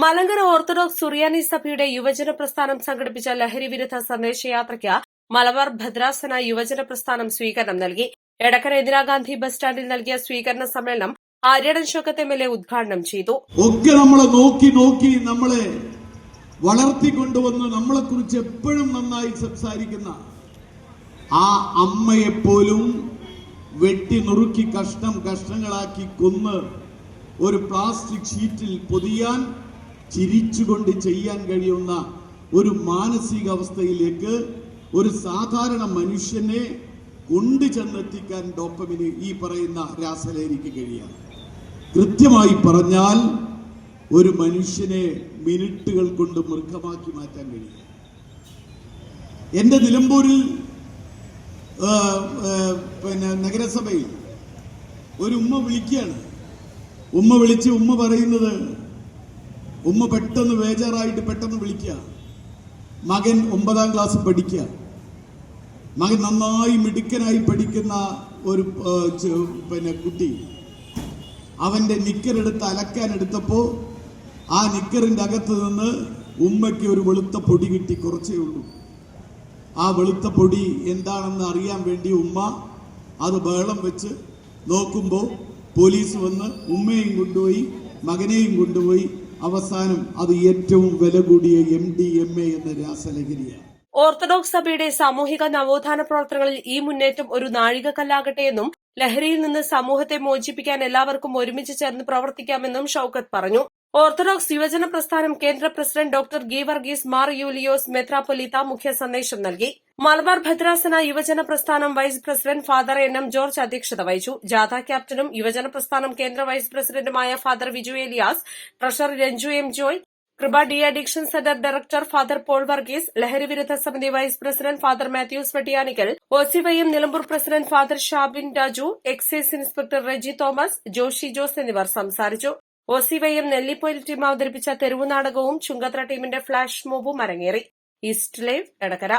Malankara orthodox സുറിയാനി സഭയുടെ യുവജന പ്രസ്ഥാനം സംഘടിപ്പിച്ച ലഹരി വിരുദ്ധ സന്ദേശയാത്രയ്ക്ക് മലബാർ ഭദ്രാസന യുവജന പ്രസ്ഥാനം സ്വീകരണം നൽകി. എടക്കര ഇന്ദിരാഗാന്ധി ബസ് സ്റ്റാൻഡിൽ നൽകിയ സ്വീകരണ സമ്മേളനം ആര്യടൻ ഷൗക്കത്ത് MLA ഉദ്ഘാടനം ചെയ്തു. ഒക്കെ നമ്മളെ നോക്കി നമ്മളെ വളർത്തിക്കൊണ്ടുവന്ന് നമ്മളെ കുറിച്ച് എപ്പോഴും നന്നായി സംസാരിക്കുന്ന ആ അമ്മയെപ്പോലും വെട്ടി നുറുക്കി കഷ്ണങ്ങളാക്കി കൊന്ന് ഒരു പ്ലാസ്റ്റിക് ഷീറ്റിൽ പൊതിയാൻ ചിരിച്ചുകൊണ്ട് ചെയ്യാൻ കഴിയുന്ന ഒരു മാനസികാവസ്ഥയിലേക്ക് ഒരു സാധാരണ മനുഷ്യനെ കൊണ്ടു ചെന്നെത്തിക്കാൻ ഡോപ്പമിന് ഈ പറയുന്ന രാസലഹരിക്ക് കഴിയാം. കൃത്യമായി പറഞ്ഞാൽ ഒരു മനുഷ്യനെ മിനിറ്റുകൾ കൊണ്ട് മൃഗമാക്കി മാറ്റാൻ കഴിയും. എന്റെ നിലമ്പൂരിൽ നഗരസഭയിൽ ഒരു ഉമ്മ വിളിക്കുകയാണ്. ഉമ്മ വിളിച്ച് ഉമ്മ പറയുന്നത്, ഉമ്മ പെട്ടെന്ന് ബേജാറായിട്ട് പെട്ടെന്ന് വിളിക്കുക, മകൻ 9ാം ക്ലാസ് പഠിക്കുക, മകൻ നന്നായി മിടുക്കനായി പഠിക്കുന്ന ഒരു കുട്ടി അവന്റെ നിക്കറെടുത്ത് അലക്കാൻ എടുത്തപ്പോ ആ നിക്കറിന്റെ അകത്ത് നിന്ന് ഉമ്മയ്ക്ക് ഒരു വെളുത്ത പൊടി കിട്ടി. കുറച്ചേ ഉള്ളൂ. ആ വെളുത്ത പൊടി എന്താണെന്ന് അറിയാൻ വേണ്ടി ഉമ്മ അത് ബഹളം വെച്ച് നോക്കുമ്പോൾ പോലീസ് വന്ന് ഉമ്മയെയും കൊണ്ടുപോയി മകനെയും കൊണ്ടുപോയി. അവസാനം അത് ഏറ്റവും വില കൂടിയ MDMA എന്ന രാസലഹരിയാണ്. ഓർത്തഡോക്സ് സഭയുടെ സാമൂഹിക നവോത്ഥാന പ്രവർത്തനങ്ങളിൽ ഈ മുന്നേറ്റം ഒരു നാഴികക്കല്ലാകട്ടെ എന്നും ലഹരിയിൽ നിന്ന് സമൂഹത്തെ മോചിപ്പിക്കാൻ എല്ലാവർക്കും ഒരുമിച്ച് ചേർന്ന് പ്രവർത്തിക്കാമെന്നും ഷൗക്കത്ത് പറഞ്ഞു. ഓർത്തഡോക്സ് യുവജന പ്രസ്ഥാനം കേന്ദ്ര പ്രസിഡന്റ് ഡോക്ടർ ഗീവർഗീസ് മാർ യൂലിയോസ് മെത്രാപ്പൊലീത്ത മുഖ്യ സന്ദേശം നൽകി. മലബാർ ഭദ്രാസന യുവജന പ്രസ്ഥാനം vice president father NM George അധ്യക്ഷത വഹിച്ചു. ജാഥ ക്യാപ്റ്റനും യുവജന പ്രസ്ഥാനം കേന്ദ്ര വൈസ് പ്രസിഡന്റുമായ ഫാദർ Viju Elias, treasurer Renju M Joy, Kripa de addiction centre director father Paul Varghese, ലഹരി വിരുദ്ധ സമിതി vice president father Mathews Vettiyanickal, OCYM Nilambur president father Shabin Raju, excise inspector Reji Thomas, Joshi Jose എന്നിവർ സംസാരിച്ചു. OCYM നെല്ലിപ്പൊയിൽ ടീം അവതരിപ്പിച്ച തെരുവുനാടകവും ചുങ്കത്ര ടീമിന്റെ ഫ്ളാഷ് മോബും അരങ്ങേറി. East live Edakkara.